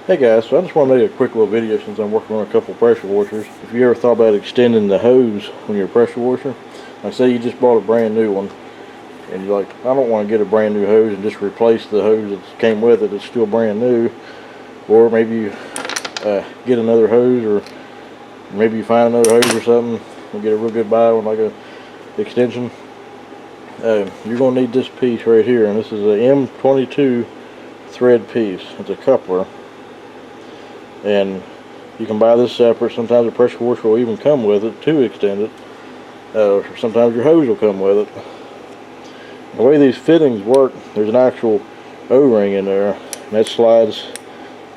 Hey guys, so I just want to make a quick little video since I'm working on a couple pressure washers. If you ever thought about extending the hose on your pressure washer, like say you just bought a brand new one, and you're like, I don't want to get a brand new hose and just replace the hose that came with it, it's still brand new. Or maybe you get another hose, or maybe you find another hose or something and get a real good buy with like a extension. You're going to need this piece right here, and this is a M22 thread piece. It's a coupler. And you can buy this separate. Sometimes a pressure washer will even come with it to extend it. Or sometimes your hose will come with it. The way these fittings work, there's an actual O-ring in there, and that slides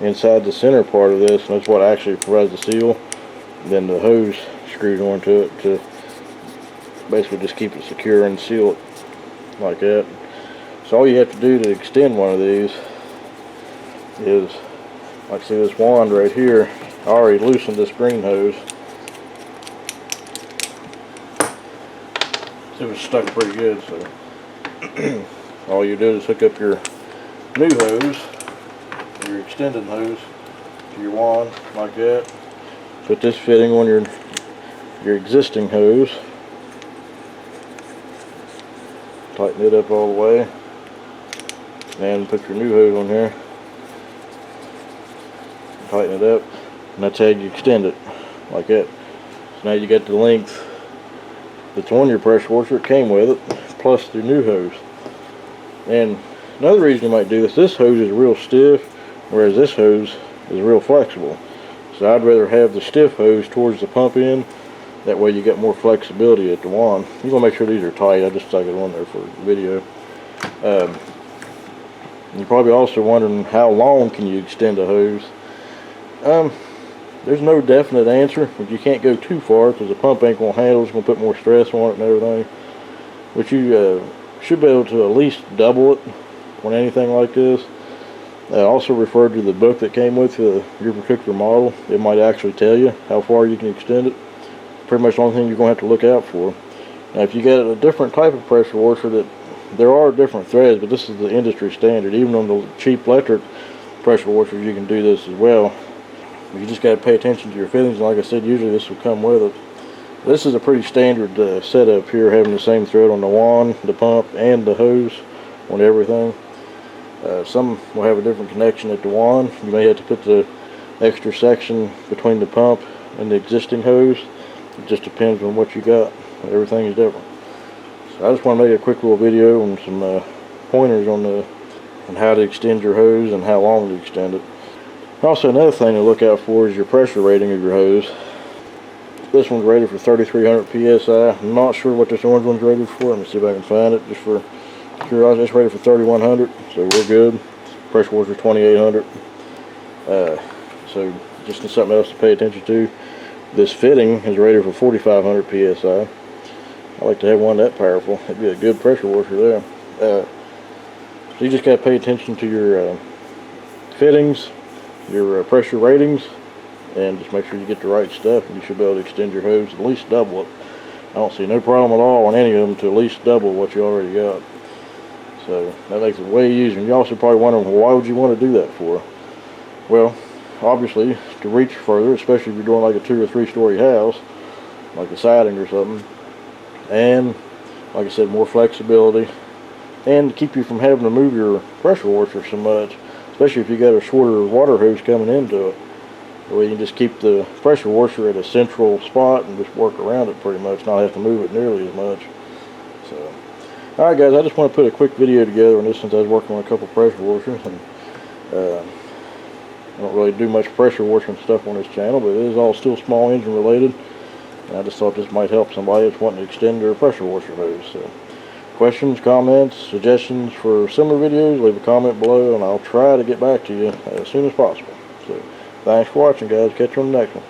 inside the center part of this, and that's what actually provides the seal. And then the hose screws onto it to basically just keep it secure and seal it like that. So all you have to do to extend one of these is, like see this wand right here, I already loosened this green hose. It was stuck pretty good, so all you do is hook up your new hose, your extended hose, to your wand like that. Put this fitting on your existing hose. Tighten it up all the way, and put your new hose on here. Tighten it up, and that's how you extend it, like that. So now you got the length that's on your pressure washer, it came with it, plus the new hose. And another reason you might do this hose is real stiff, whereas this hose is real flexible. So I'd rather have the stiff hose towards the pump end, that way you get more flexibility at the wand. You're going to make sure these are tight. I just stuck it on there for video. You're probably also wondering, how long can you extend a hose? There's no definite answer, but you can't go too far because the pump ain't going to handle it. It's going to put more stress on it and everything. But you should be able to at least double it on anything like this. Also referred to the book that came with your particular model. It might actually tell you how far you can extend it. Pretty much the only thing you're going to have to look out for. Now if you get a different type of pressure washer, there are different threads, but this is the industry standard. Even on the cheap electric pressure washers you can do this as well. You just got to pay attention to your fittings. Like I said, usually this will come with it. This is a pretty standard setup here, having the same thread on the wand, the pump, and the hose on everything. Some will have a different connection at the wand. You may have to put the extra section between the pump and the existing hose. It just depends on what you got. Everything is different. So I just want to make a quick little video on some pointers on how to extend your hose and how long to extend it. Also, another thing to look out for is your pressure rating of your hose. This one's rated for 3,300 psi. I'm not sure what this orange one's rated for. Let me see if I can find it just for curiosity. It's rated for 3,100, so we're good. Pressure washer 2,800. So just something else to pay attention to. This fitting is rated for 4,500 psi. I like to have one that powerful. It'd be a good pressure washer there. So you just got to pay attention to your fittings, your pressure ratings, and just make sure you get the right stuff, and you should be able to extend your hose at least double it. I don't see no problem at all on any of them to at least double what you already got. So that makes it way easier. And you're also probably wondering, well, why would you want to do that for? Well, obviously to reach further, especially if you're doing like a 2 or 3 story house, like a siding or something. And like I said, more flexibility, and to keep you from having to move your pressure washer so much, especially if you got a shorter water hose coming into it. The way you can just keep the pressure washer at a central spot and just work around it pretty much, not have to move it nearly as much. So, alright guys, I just want to put a quick video together on this since I was working on a couple pressure washers, and I don't really do much pressure washing stuff on this channel, but it is all still small engine related, and I just thought this might help somebody that's wanting to extend their pressure washer hose. So, questions, comments, suggestions for similar videos, leave a comment below, and I'll try to get back to you as soon as possible. So, thanks for watching, guys. Catch you on the next one.